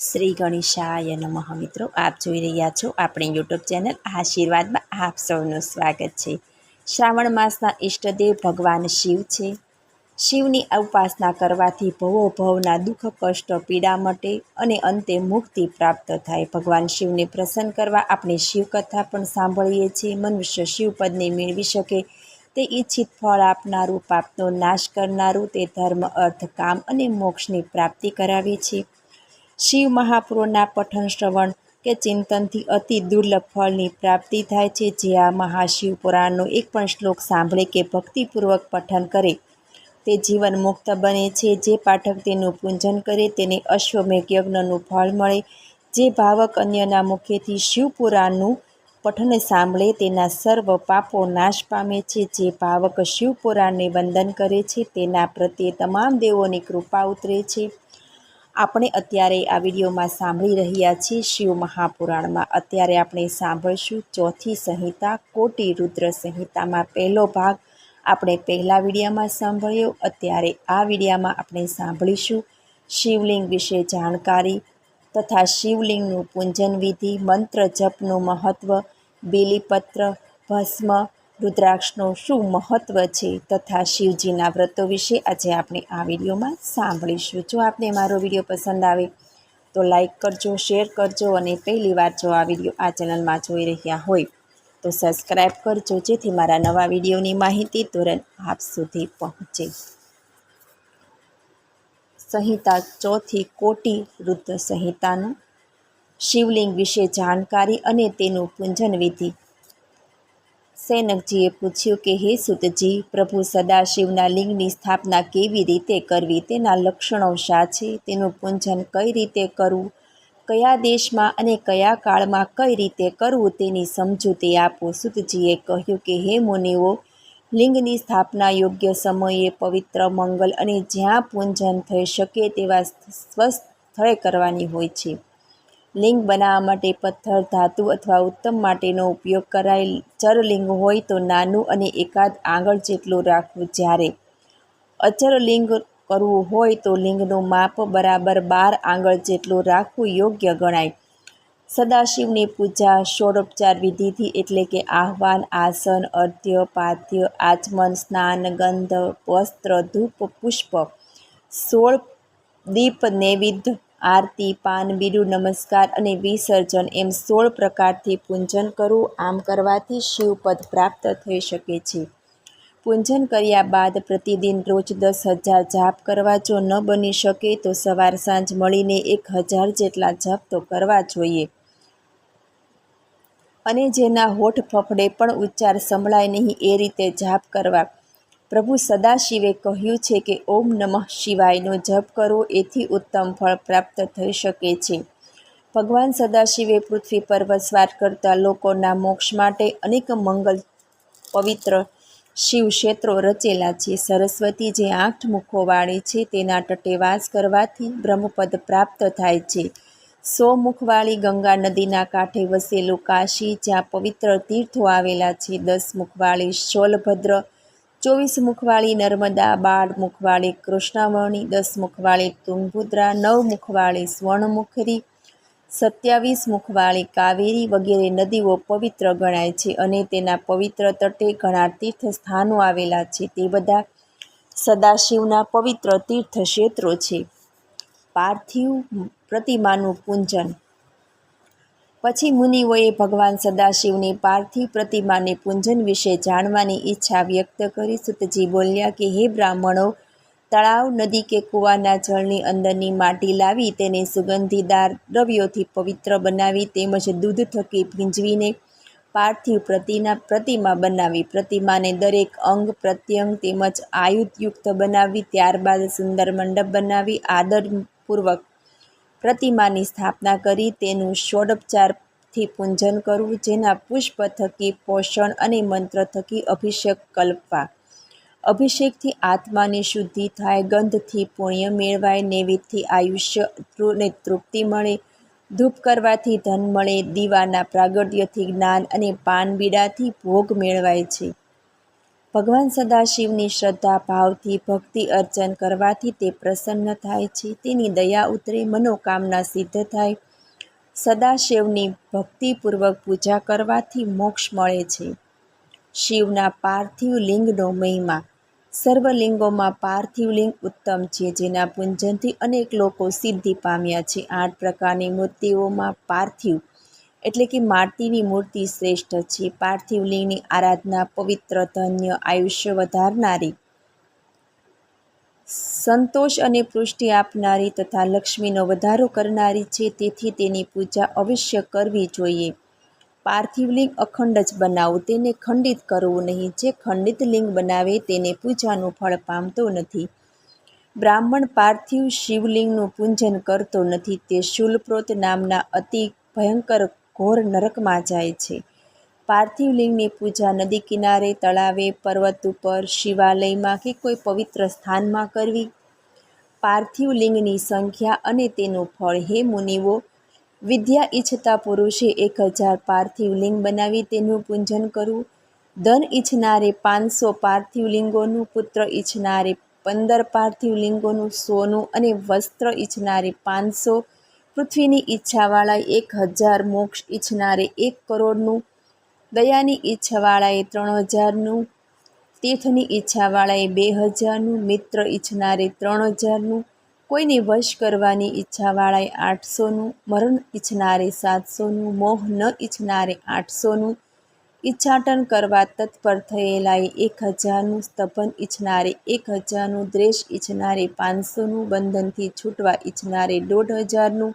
શ્રી ગણેશાય નમઃ. મિત્રો, આપ જોઈ રહ્યા છો આપણી યુટ્યુબ ચેનલ આશીર્વાદમાં આપ સૌનું સ્વાગત છે. શ્રાવણ માસના ઈષ્ટદેવ ભગવાન શિવ છે. શિવની ઉપાસના કરવાથી ભવોભવના દુઃખ કષ્ટ પીડા મટે અને અંતે મુક્તિ પ્રાપ્ત થાય. ભગવાન શિવને પ્રસન્ન કરવા આપણે શિવકથા પણ સાંભળીએ છીએ. મનુષ્ય શિવપદને મેળવી શકે તે ઈચ્છિત ફળ આપનારું, પાપનો નાશ કરનારું, તે ધર્મ અર્થ કામ અને મોક્ષની પ્રાપ્તિ કરાવે છે. શિવ મહાપુરાણના પઠન શ્રવણ કે ચિંતનથી અતિ દુર્લભ ફળની પ્રાપ્તિ થાય છે. જે આ મહાશિવ પુરાણનો એક પણ શ્લોક સાંભળે કે ભક્તિપૂર્વક પઠન કરે તે જીવન મુક્ત બને છે. જે પાઠક તેનું પૂજન કરે તેને અશ્વમેઘ યજ્ઞનું ફળ મળે. જે ભાવક અન્યના મુખેથી શિવપુરાણનું પઠન સાંભળે તેના સર્વ પાપો નાશ પામે છે. જે ભાવક શિવપુરાણને વંદન કરે છે તેના પ્રત્યે તમામ દેવોની કૃપા ઉતરે છે. આપણે અત્યારે આ વિડીયોમાં સાંભળી રહ્યા છીએ શિવ મહાપુરાણમાં. અત્યારે આપણે સાંભળશું ચોથી સંહિતા, કોટિ રુદ્ર સંહિતામાં પહેલો ભાગ આપણે પહેલા વિડીયોમાં સાંભળ્યો. અત્યારે આ વિડીયોમાં આપણે સાંભળીશું શિવલિંગ વિશે જાણકારી તથા શિવલિંગનું પૂજન વિધિ, મંત્ર જપનું મહત્ત્વ, બેલીપત્ર, ભસ્મ, રુદ્રાક્ષનું શું મહત્ત્વ છે તથા શિવજીના વ્રતો વિશે આજે આપણે આ વિડીયોમાં સાંભળીશું. જો આપને મારો વિડીયો પસંદ આવે તો લાઈક કરજો, શેર કરજો અને પહેલીવાર જો આ વિડીયો આ ચેનલમાં જોઈ રહ્યા હોય તો સબસ્ક્રાઈબ કરજો, જેથી મારા નવા વિડીયોની માહિતી તુરંત આપ સુધી પહોંચે. સંહિતા ચોથી, કોટિ રુદ્ર સંહિતાનું શિવલિંગ વિશે જાણકારી અને તેનું પૂજન વિધિ. સૈનકજીએ પૂછ્યું કે હે સૂતજી, પ્રભુ સદાશિવના લિંગની સ્થાપના કેવી રીતે કરવી, તેના લક્ષણો શા છે, તેનું પૂજન કઈ રીતે કરવું, કયા દેશમાં અને કયા કાળમાં કઈ રીતે કરવું તેની સમજૂતી આપો. સૂતજીએ કહ્યું કે હે મુનિઓ, લિંગની સ્થાપના યોગ્ય સમયે, પવિત્ર, મંગલ અને જ્યાં પૂજન થઈ શકે તેવા સ્વસ્થ સ્થળે કરવાની હોય છે. લિંગ બનાવવા માટે પથ્થર, ધાતુ અથવા ઉત્તમ માટેનો ઉપયોગ કરાય. ચરલિંગ હોય તો નાનું અને એકાદ આંગળ જેટલું રાખવું. જ્યારે અચરલિંગ કરવું હોય તો લિંગનું માપ બરાબર 12 આંગળ જેટલું રાખવું યોગ્ય ગણાય. સદાશિવની પૂજા ષોડોપચાર વિધિથી એટલે કે આહ્વાન, આસન, અર્ધ્ય, પાદ્ય, આચમન, સ્નાન, ગંધ, વસ્ત્ર, ધૂપ, પુષ્પ, 16 દીપ નૈવેદ્ય, આરતી, પાન, બીડું, નમસ્કાર અને વિસર્જન એમ 16 પ્રકારથી પૂજન કરવું. આમ કરવાથી શિવપદ પ્રાપ્ત થઈ શકે છે. પૂજન કર્યા બાદ પ્રતિદિન રોજ 10,000 જાપ કરવા. જો ન બની શકે તો સવાર સાંજ મળીને 1,000 જેટલા જપ તો કરવા જોઈએ. અને જેના હોઠ ફફડે પણ ઉચ્ચાર સંભળાય નહીં એ રીતે જાપ કરવા. પ્રભુ સદાશિવે કહ્યું છે કે ઓમ નમઃ શિવાયનો જપ કરવો, એથી ઉત્તમ ફળ પ્રાપ્ત થઈ શકે છે. ભગવાન સદાશિવે પૃથ્વી પર વસવાટ કરતા લોકોના મોક્ષ માટે અનેક મંગલ પવિત્ર શિવ ક્ષેત્રો રચેલા છે. સરસ્વતી જે 8 મુખોવાળી છે તેના તટે વાસ કરવાથી બ્રહ્મપદ પ્રાપ્ત થાય છે. 100 મુખવાળી ગંગા નદીના કાંઠે વસેલું કાશી, જ્યાં પવિત્ર તીર્થો આવેલા છે. 10 મુખવાળી શોલભદ્ર, 24 મુખવાળી નર્મદા, 12 મુખવાળી કૃષ્ણવર્ણી, 10 મુખવાળી તુંગભદ્રા, 9 મુખવાળી સ્વર્ણમુખરી, 27 મુખવાળી કાવેરી વગેરે નદીઓ પવિત્ર ગણાય છે. અને તેના પવિત્ર તટે ઘણા તીર્થ સ્થાનો આવેલા છે. તે બધા સદાશિવના પવિત્ર તીર્થ ક્ષેત્રો છે. પાર્થિવ પ્રતિમાનું પૂજન. પછી મુનિઓએ ભગવાન સદાશિવની પાર્થિવ પ્રતિમાને પૂજન વિશે જાણવાની ઈચ્છા વ્યક્ત કરી. સૂતજી બોલ્યા કે હે બ્રાહ્મણો, તળાવ, નદી કે કૂવાના જળની અંદરની માટી લાવી તેને સુગંધીદાર દ્રવ્યોથી પવિત્ર બનાવી તેમજ દૂધ થકી ભીંજવીને પાર્થિવ પ્રતિમા બનાવી. પ્રતિમાને દરેક અંગ પ્રત્યંગ તેમજ આયુધયુક્ત બનાવવી. ત્યારબાદ સુંદર મંડપ બનાવી આદરપૂર્વક પ્રતિમાની સ્થાપના કરી તેનું ષોડોપચારથી પૂજન કરવું. જેના પુષ્પ થકી પોષણ અને મંત્ર થકી અભિષેક કલ્પવા. અભિષેકથી આત્માની શુદ્ધિ થાય, ગંધથી પુણ્ય મેળવાય, નૈવેદ્યથી આયુષ્ય અને તૃપ્તિ મળે, ધૂપ કરવાથી ધન મળે, દીવાના પ્રાગટ્યથી જ્ઞાન અને પાન બીડાથી ભોગ મેળવાય છે. ભગવાન સદાશિવની શ્રદ્ધા ભાવથી ભક્તિ અર્ચન કરવાથી તે પ્રસન્ન થાય છે, તેની દયા ઉતરે, મનોકામના સિદ્ધ થાય. સદાશિવની ભક્તિપૂર્વક પૂજા કરવાથી મોક્ષ મળે છે. શિવના પાર્થિવ લિંગનો મહિમા. સર્વ લિંગોમાં પાર્થિવ લિંગ ઉત્તમ છે, જેના પૂજનથી અનેક લોકો સિદ્ધિ પામ્યા છે. 8 પ્રકારની મૂર્તિઓમાં પાર્થિવ એટલે કે માટીની મૂર્તિ શ્રેષ્ઠ છે. પાર્થિવ લિંગની આરાધના પવિત્ર, ધન્ય, આયુષ્ય વધારનારી, સંતોષ અને પુષ્ટિ આપનારી તથા લક્ષ્મીનો વધારો કરનારી છે. તેથી તેની પૂજા અવશ્ય કરવી જોઈએ. પાર્થિવ લિંગ અખંડ જ બનાવવું, તેને ખંડિત કરવું નહીં. જે ખંડિત લિંગ બનાવે તેને પૂજાનું ફળ પામતો નથી. બ્રાહ્મણ પાર્થિવ શિવલિંગનું પૂજન કરતો નથી, તે શૂલપ્રોત નામના અતિ ભયંકર ઘોર નરકમાં જાય છે. પાર્થિવ લિંગની પૂજા નદી કિનારે, તળાવે, પર્વત ઉપર, શિવાલયમાં કે કોઈ પવિત્ર સ્થાનમાં કરવી. પાર્થિવ લિંગની સંખ્યા અને તેનું ફળ. હે મુનિઓ, વિદ્યા ઈચ્છતા પુરુષે 1000 પાર્થિવ લિંગ બનાવી તેનું પૂજન કરવું. ધન ઈચ્છનારે 500 પાર્થિવ લિંગોનું, પુત્ર ઈચ્છનારે 15 પાર્થિવ લિંગોનું, સોનું અને વસ્ત્ર ઈચ્છનારે 500, પૃથ્વીની ઈચ્છાવાળાએ 1000, મોક્ષ ઈચ્છનારે 1 કરોડનું, દયાની ઈચ્છાવાળાએ 3000નું, તીર્થની ઈચ્છાવાળાએ 2000નું, મિત્ર ઈચ્છનારે 3000નું, કોઈને વશ કરવાની ઈચ્છાવાળાએ 800નું, મરણ ઈચ્છનારે 700નું, મોહ ન ઈચ્છનારે 800નું, ઈચ્છાટન કરવા તત્પર થયેલાએ 1000નું, સ્તભન ઈચ્છનારે 1000નું, દ્વેષ ઈચ્છનારે 500નું, બંધનથી છૂટવા ઈચ્છનારે 1500નું,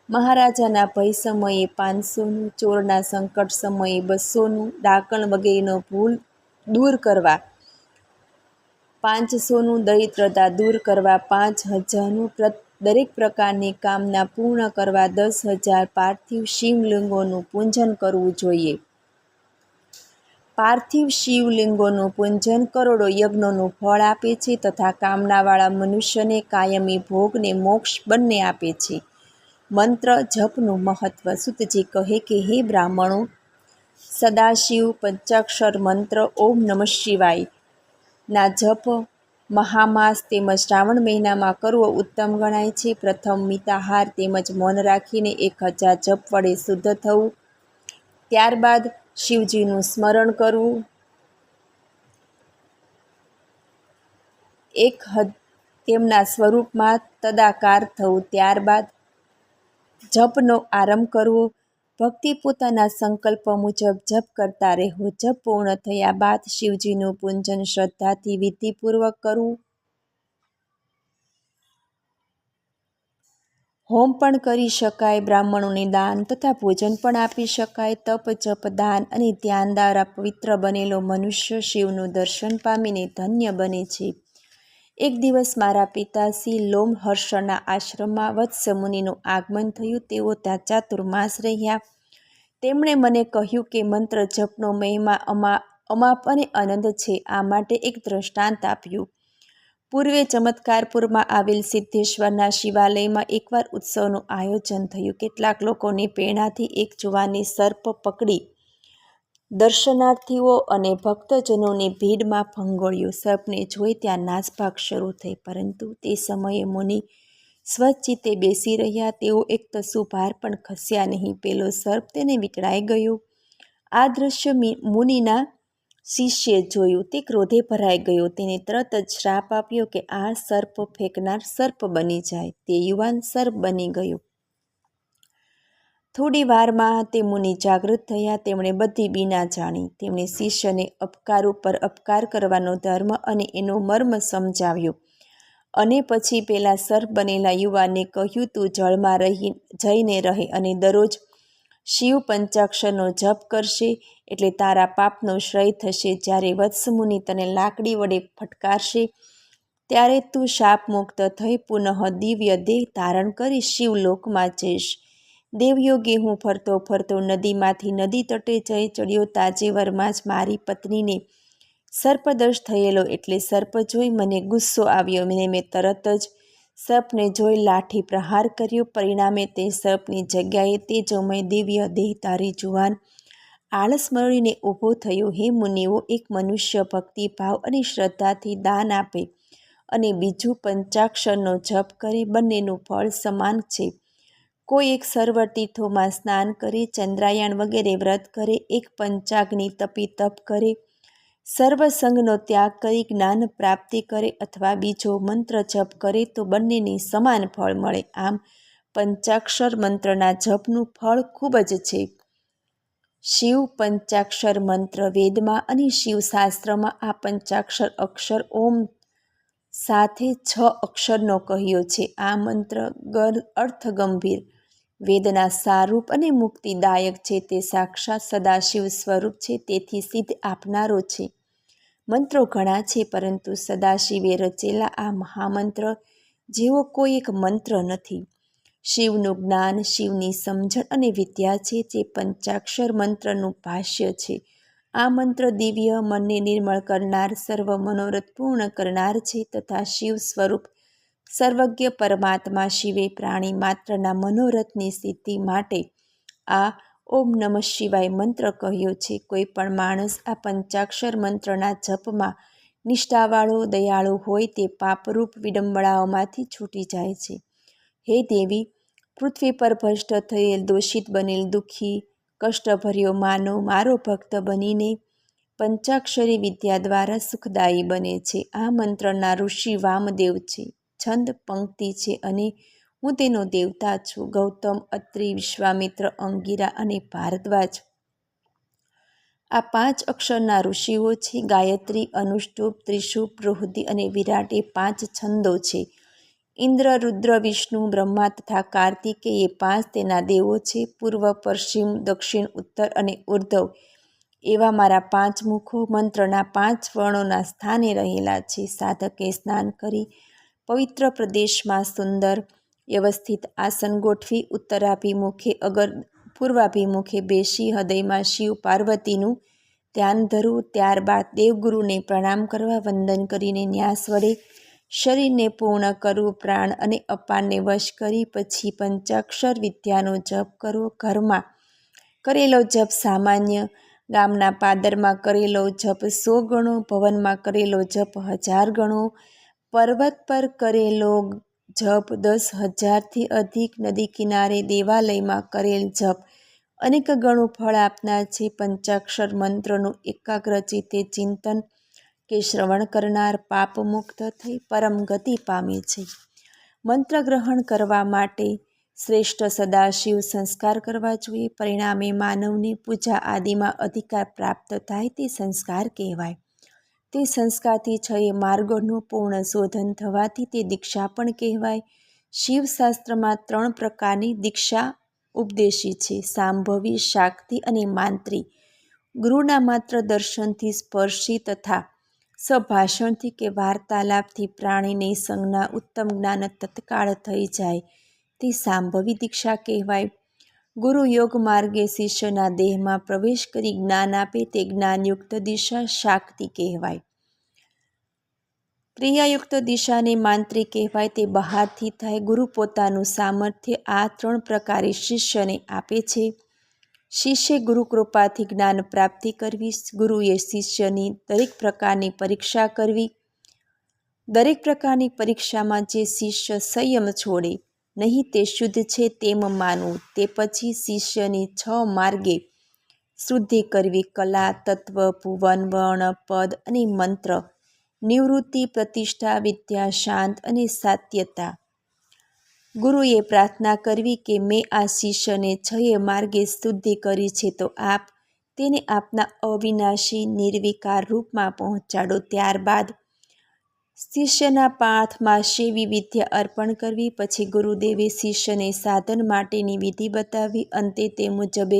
મહારાજાના ભય સમયે 500નું, ચોરના સંકટ સમયે 200નું, ડાકણ વગેરેનો ભૂલ દૂર કરવા 500નું, દરિદ્રતા દૂર કરવા 5000નું, દરેક પ્રકારની કામના પૂર્ણ કરવા 10,000 પાર્થિવ શિવલિંગોનું પૂજન કરવું જોઈએ. પાર્થિવ શિવલિંગોનું પૂજન કરોડો યજ્ઞોનું ફળ આપે છે તથા કામનાવાળા મનુષ્યને કાયમી ભોગ ને મોક્ષ બંને આપે છે. મંત્ર જપનું મહત્વ. સૂતજી કહે કે હે બ્રાહ્મણો, સદાશિવ પંચાક્ષર મંત્ર ઓમ નમઃ શિવાય ના જપ મહામાસ તેમજ શ્રાવણ મહિનામાં કરવો ઉત્તમ ગણાય છે. પ્રથમ મિતાહાર તેમજ મૌન રાખીને 1000 જપ વડે શુદ્ધ થવું. ત્યારબાદ શિવજીનું સ્મરણ કરવું. તેમના સ્વરૂપમાં તદાકાર થવું. ત્યારબાદ જપનો આરંભ કરવો. ભક્તિ પોતાના સંકલ્પ મુજબ જપ કરતા રહેવું. જપ પૂર્ણ થયા બાદ શિવજીનું પૂજન શ્રદ્ધાથી વિધિપૂર્વક કરવું. હોમ પણ કરી શકાય. બ્રાહ્મણોને દાન તથા ભોજન પણ આપી શકાય. તપ, જપ, દાન અને ધ્યાન દ્વારા પવિત્ર બનેલો મનુષ્ય શિવનું દર્શન પામીને ધન્ય બને છે. એક દિવસ મારા પિતાશ્રી લોમહર્ષના આશ્રમમાં વત્સ મુનિનું આગમન થયું. તેઓ ત્યાં ચાતુર્માસ રહ્યા. તેમણે મને કહ્યું કે મંત્ર જપનો મહિમા અમાપ અને અનંત છે. આ માટે એક દ્રષ્ટાંત આપ્યું. પૂર્વે ચમત્કારપુરમાં આવેલ સિદ્ધેશ્વરના શિવાલયમાં એકવાર ઉત્સવનું આયોજન થયું. કેટલાક લોકોની પ્રેરણાથી એક જુવાને સર્પ પકડી દર્શનાર્થીઓ અને ભક્તજનોની ભીડમાં ફંગોળ્યો. સર્પને જોઈ ત્યાં નાસભાગ શરૂ થઈ, પરંતુ તે સમયે મુનિ સ્વચિત્તે બેસી રહ્યા. તેઓ એક તસુ ભાર પણ ખસ્યા નહીં. પેલો સર્પ તેને વીંટળાઈ ગયો. આ દ્રશ્ય મુનિના શિષ્યે જોયું. તે ક્રોધે ભરાઈ ગયો. તેને તરત જ શ્રાપ આપ્યો કે આ સર્પ ફેંકનાર સર્પ બની જાય. તે યુવાન સર્પ બની ગયો. થોડી વારમાં તે મુનિ જાગૃત થયા. તેમણે બધી બીના જાણી. તેમણે શિષ્યને અપકાર ઉપર અપકાર કરવાનો ધર્મ અને એનો મર્મ સમજાવ્યો. અને પછી પેલા સર્પ બનેલા યુવાનને કહ્યું, તું જળમાં જઈને રહે અને દરરોજ શિવ પંચાક્ષરનો જપ કરશે એટલે તારા પાપનો ક્ષય થશે. જ્યારે વત્સમુનિ તને લાકડી વડે ફટકારશે ત્યારે તું શાપમુક્ત થઈ પુનઃ દિવ્ય દેહ ધારણ કરી શિવલોકમાં જઈશ. દેવયોગે હું ફરતો ફરતો નદીમાંથી નદી તટે જઈ ચડ્યો. તાજેવરમાં જ મારી પત્નીને સર્પદંશ થયેલો એટલે સર્પ જોઈ મને ગુસ્સો આવ્યો અને મેં તરત જ સર્પને જોઈ લાઠી પ્રહાર કર્યો. પરિણામે તે સર્પની જગ્યાએ તેજોમય દિવ્ય દેહધારી જુવાન આળસ મરડીને ઊભો થયો. હે મુનિઓ, એક મનુષ્ય ભક્તિભાવ અને શ્રદ્ધાથી દાન આપે અને બીજું પંચાક્ષરનો જપ કરે, બંનેનું ફળ સમાન છે. કોઈ એક સરોવર તીર્થોમાં સ્નાન કરે, ચંદ્રાયણ વગેરે વ્રત કરે, એક પંચાગ્નિ તપી તપ કરે, સર્વસંગનો ત્યાગ કરી જ્ઞાન પ્રાપ્તિ કરે અથવા બીજો મંત્ર જપ કરે તો બંનેને સમાન ફળ મળે. આમ પંચાક્ષર મંત્રના જપનું ફળ ખૂબ જ છે. શિવ પંચાક્ષર મંત્ર વેદમાં અને શિવશાસ્ત્રમાં આ પંચાક્ષર અક્ષર ઓમ સાથે 6 અક્ષરનો કહ્યો છે. આ મંત્ર અર્થગંભીર, વેદના સારૂપ અને મુક્તિદાયક છે. તે સાક્ષાત સદાશિવ સ્વરૂપ છે, તેથી સિદ્ધ આપનારો છે. મંત્રો ઘણા છે, પરંતુ સદાશિવે રચેલા આ મહામંત્ર જેવો કોઈ એક મંત્ર નથી. શિવનું જ્ઞાન, શિવની સમજણ અને વિદ્યા છે, જે પંચાક્ષર મંત્રનું ભાષ્ય છે. આ મંત્ર દિવ્ય, મનને નિર્મળ કરનાર, સર્વ મનોરથ પૂર્ણ કરનાર છે તથા શિવ સ્વરૂપ સર્વજ્ઞ પરમાત્મા શિવે પ્રાણી માત્રના મનોરથની સિદ્ધિ માટે આ ઓમ નમઃ શિવાય મંત્ર કહ્યો છે. કોઈ પણ માણસ આ પંચાક્ષર મંત્રના જપમાં નિષ્ઠાવાળો, દયાળુ હોય તે પાપરૂપ વિડંબણાઓમાંથી છૂટી જાય છે. હે દેવી, પૃથ્વી પર ભ્રષ્ટ થયેલ, દોષિત બનેલ, દુઃખી, કષ્ટભર્યો માનવ મારો ભક્ત બનીને પંચાક્ષરી વિદ્યા દ્વારા સુખદાયી બને છે. આ મંત્રના ઋષિ વામદેવ છે. છંદ પંક્તિ છે અને હું તેનો દેવતા છું. ગૌતમ, અત્રિ, વિશ્વામિત્ર, અંગિરા અને ભારદ્વાજ આ 5 અક્ષરના ઋષિઓ છે. ગાયત્રી, અનુષ્ટુપ, ત્રિશુપ, બૃહદી અને વિરાટ એ 5 છંદો છે. ઇન્દ્ર, રુદ્ર, વિષ્ણુ, બ્રહ્મા તથા કાર્તિકેય એ 5 તેના દેવો છે. પૂર્વ, પશ્ચિમ, દક્ષિણ, ઉત્તર અને ઉર્ધ્વ એવા મારા 5 મુખો મંત્રના 5 વર્ણોના સ્થાને રહેલા છે. સાધકે સ્નાન કરી પવિત્ર પ્રદેશમાં સુંદર વ્યવસ્થિત આસન ગોઠવી ઉત્તરાભિમુખે પૂર્વાભિમુખે બેસી હૃદયમાં શિવ પાર્વતીનું ધ્યાન ધરવું. ત્યારબાદ દેવગુરુને પ્રણામ કરવા, વંદન કરીને ન્યાસ વડે શરીરને પૂર્ણ કરવું. પ્રાણ અને અપાનને વશ કરી પછી પંચાક્ષર વિદ્યાનો જપ કરવો. ઘરમાં કરેલો જપ સામાન્ય, ગામના પાદરમાં કરેલો જપ 100 ગણો, ભવનમાં કરેલો જપ 1000 ગણો, પર્વત પર કરેલો જપ 10,000થી અધિક, નદી કિનારે દેવાલયમાં કરેલ જપ અનેક ગણું ફળ આપનાર છે. પંચાક્ષર મંત્રનું એકાગ્ર ચિત્તે ચિંતન કે શ્રવણ કરનાર પાપમુક્ત થઈ પરમ ગતિ પામે છે. મંત્ર ગ્રહણ કરવા માટે શ્રેષ્ઠ સદાશિવ સંસ્કાર કરવા જોઈએ. પરિણામે માનવને પૂજા આદિમાં અધિકાર પ્રાપ્ત થાય તે સંસ્કાર કહેવાય. તે સંસ્કારથી 6 માર્ગોનું પૂર્ણ શોધન થવાથી તે દીક્ષા પણ કહેવાય. શિવશાસ્ત્રમાં 3 પ્રકારની દીક્ષા ઉપદેશી છે: સાંભવી, શાક્તિ અને માંત્રી. ગુરુના માત્ર દર્શનથી, સ્પર્શથી તથા સંભાષણથી કે વાર્તાલાપથી પ્રાણીને સંજ્ઞા ઉત્તમ જ્ઞાન તત્કાળ થઈ જાય તે સાંભવી દીક્ષા કહેવાય. ગુરુ યોગ માર્ગે શિષ્યના દેહમાં પ્રવેશ કરી જ્ઞાન આપે તે જ્ઞાનયુક્ત દિશા શાક્તિ કહેવાય. ક્રિયાયુક્ત દિશાને માંત્રી કહેવાય. તે બહારથી થાય. ગુરુ પોતાનું સામર્થ્ય આ 3 પ્રકારે શિષ્યને આપે છે. શિષ્ય ગુરુ કૃપાથી જ્ઞાન પ્રાપ્તિ કરવી. ગુરુએ શિષ્યની દરેક પ્રકારની પરીક્ષા કરવી. દરેક પ્રકારની પરીક્ષામાં જે શિષ્ય સંયમ છોડે નહીં તે શુદ્ધ છે તેમ માનવું. તે પછી શિષ્યની 6 માર્ગે શુદ્ધિ કરવી: કલા, તત્વ, ભુવન, વર્ણ, પદ અને મંત્ર, નિવૃત્તિ, પ્રતિષ્ઠા, વિદ્યા, શાંત અને સાત્યતા. ગુરુએ પ્રાર્થના કરવી કે મેં આ શિષ્યને 6 માર્ગે શુદ્ધિ કરી છે તો આપ તેને આપના અવિનાશી નિર્વિકાર રૂપમાં પહોંચાડો. ત્યારબાદ શિષ્યના પાથમાં શૈવી વિદ્યા અર્પણ કરવી. પછી ગુરુદેવે શિષ્યને સાધન માટેની વિધિ બતાવી. અંતે તે મુજબે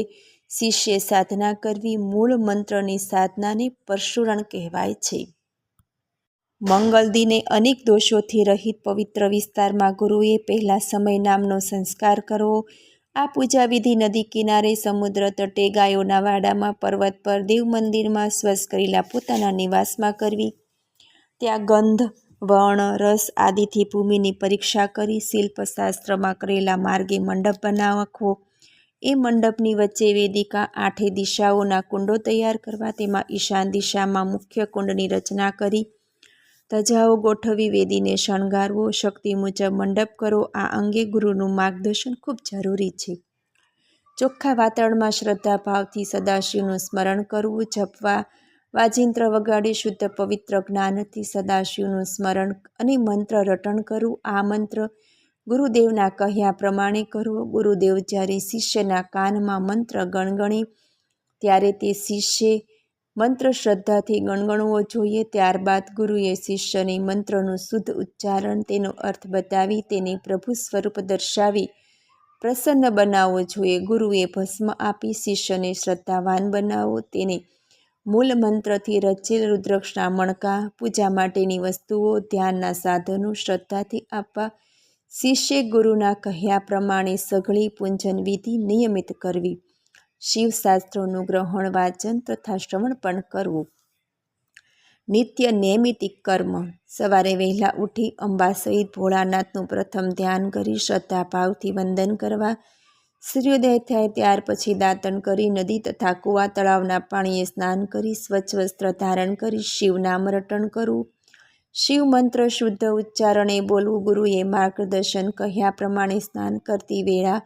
શિષ્યે સાધના કરવી. મૂળ મંત્રની સાધનાને પરશુરણ કહેવાય છે. મંગલ દિને અનેક દોષોથી રહિત પવિત્ર વિસ્તારમાં ગુરુએ પહેલા સમય નામનો સંસ્કાર કરવો. આ પૂજા વિધિ નદી કિનારે, સમુદ્ર તટે, ગાયોના વાડામાં, પર્વત પર, દેવ મંદિરમાં, સ્વસ્થ કરેલા પોતાના નિવાસમાં કરવી. ત્યાં ગંધ, વર્ણ, રસ આદિથી ભૂમિની પરીક્ષા કરી શિલ્પશાસ્ત્રમાં કરેલા માર્ગે મંડપ બનાવવો. એ મંડપની વચ્ચે વેદિકા, 8 દિશાઓના કુંડો તૈયાર કરવા, તેમાં ઈશાન દિશામાં મુખ્ય કુંડની રચના કરી, ધજાઓ ગોઠવી, વેદીને શણગારવો, શક્તિ મુજબ મંડપ કરો. આ અંગે ગુરુનું માર્ગદર્શન ખૂબ જરૂરી છે. ચોખ્ખા વાતાવરણમાં શ્રદ્ધાભાવથી સદાશિવનું સ્મરણ કરવું, જપવા, વાજિંત્ર વગાડી શુદ્ધ પવિત્ર જ્ઞાનથી સદાશિવનું સ્મરણ અને મંત્ર રટણ કરવું. આ મંત્ર ગુરુદેવના કહ્યા પ્રમાણે કરવો. ગુરુદેવ જ્યારે શિષ્યના કાનમાં મંત્ર ગણગણે ત્યારે તે શિષ્યે મંત્ર શ્રદ્ધાથી ગણગણવો જોઈએ. ત્યારબાદ ગુરુએ શિષ્યને મંત્રનું શુદ્ધ ઉચ્ચારણ, તેનો અર્થ બતાવી, તેને પ્રભુ સ્વરૂપ દર્શાવી પ્રસન્ન બનાવવો જોઈએ. ગુરુએ ભસ્મ આપી શિષ્યને શ્રદ્ધાવાન બનાવવો. તેને મૂળ મંત્રથી રચેલ રુદ્રાક્ષના મણકા, પૂજા માટેની વસ્તુઓ, ધ્યાનના સાધનો શ્રદ્ધાથી આપવા. શિષ્ય ગુરુના કહ્યા પ્રમાણે સઘળી પૂંજન વિધિ નિયમિત કરવી. શિવશાસ્ત્રોનું ગ્રહણ, વાંચન તથા શ્રવણ પણ કરવું. નિત્ય નૈમિતિક કર્મ. સવારે વહેલા ઉઠી અંબા સહિત ભોળાનાથનું પ્રથમ ધ્યાન કરી શ્રદ્ધાભાવથી વંદન કરવા. સૂર્યોદય થાય ત્યાર પછી દાંતણ કરી, નદી તથા કૂવા તળાવના પાણીએ સ્નાન કરી, સ્વચ્છ વસ્ત્ર ધારણ કરી શિવ નામ રટણ કરવું. શિવ મંત્ર શુદ્ધ ઉચ્ચારણે બોલવું. ગુરુએ માર્ગદર્શન કહ્યા પ્રમાણે સ્નાન કરતી વેળા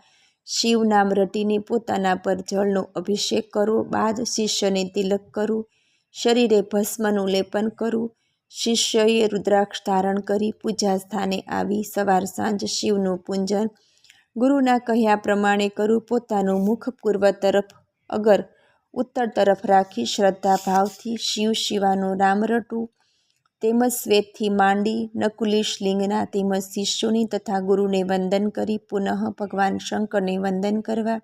શિવ નામ રટીને પોતાના પર જળનો અભિષેક કરવો. બાદ શિષ્યને તિલક કરવું, શરીરે ભસ્મનું લેપન કરવું. શિષ્યએ રુદ્રાક્ષ ધારણ કરી પૂજા સ્થાને આવી સવાર સાંજ શિવનું પૂજન ગુરુના કહ્યા પ્રમાણે કરવું. પોતાનું મુખ પૂર્વ તરફ અગર ઉત્તર તરફ રાખી શ્રદ્ધાભાવથી શિવ શિવાનું નામ રટવું. તેમજ શ્વેતથી માંડી નકુલિશ લિંગના તેમજ શિષ્યોની તથા ગુરુને વંદન કરી પુનઃ ભગવાન શંકરને વંદન કરવા.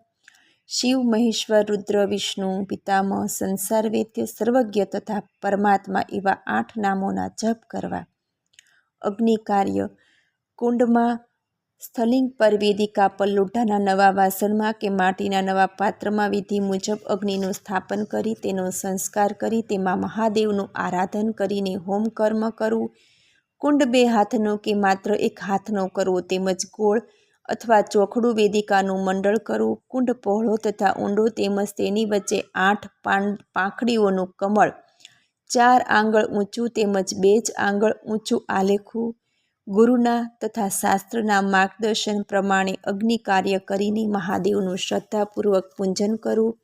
શિવ, મહેશ્વર, રુદ્ર, વિષ્ણુ, પિતામહ, સંસાર વેદ્ય, સર્વજ્ઞ તથા પરમાત્મા એવા 8 નામોના જપ કરવા. અગ્નિ કાર્ય. કુંડમાં, સ્થલિંગ પર, વેદિકા પર, લોઢાના નવા વાસણમાં કે માટીના નવા પાત્રમાં વિધિ મુજબ અગ્નિનું સ્થાપન કરી તેનો સંસ્કાર કરી તેમાં મહાદેવનું આરાધન કરીને હોમ કર્મ કરવું. કુંડ 2 હાથનો કે માત્ર 1 હાથનો કરવો તેમજ ગોળ અથવા ચોકડું વેદિકાનું મંડળ કરવું. કુંડ પહોળો તથા ઊંડો તેમજ તેની વચ્ચે 8 પાંખડીઓનું કમળ 4 આંગળ ઊંચું તેમજ 2 જ આંગળ ઊંચું આલેખવું. ગુરુના તથા શાસ્ત્રના માર્ગદર્શન પ્રમાણે અગ્નિ કાર્ય કરીને મહાદેવનું શ્રદ્ધાપૂર્વક પૂજન કરવું.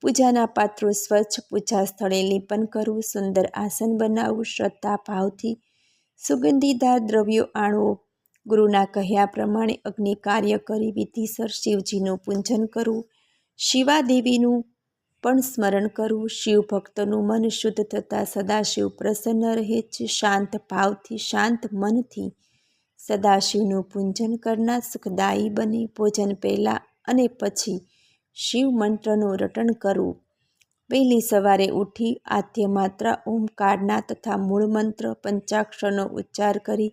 પૂજાના પાત્રો સ્વચ્છ, પૂજા સ્થળે લેપન કરવું, સુંદર આસન બનાવવું, શ્રદ્ધા ભાવથી સુગંધીદાર દ્રવ્યો આણવો. ગુરુના કહ્યા પ્રમાણે અગ્નિ કાર્ય કરી વિધિસર શિવજીનું પૂજન કરવું. શિવાદેવીનું પણ સ્મરણ કરવું. શિવ ભક્તનું મન શુદ્ધ થતાં સદાશિવ પ્રસન્ન રહે છે. શાંત ભાવથી, શાંત મનથી સદાશિવનું પૂજન કરનાર સુખદાયી બને. ભોજન પહેલાં અને પછી શિવ મંત્રનું રટણ કરવું. વહેલી સવારે ઉઠી આદ્ય માત્રા ઓમકારના તથા મૂળ મંત્ર પંચાક્ષરનો ઉચ્ચાર કરી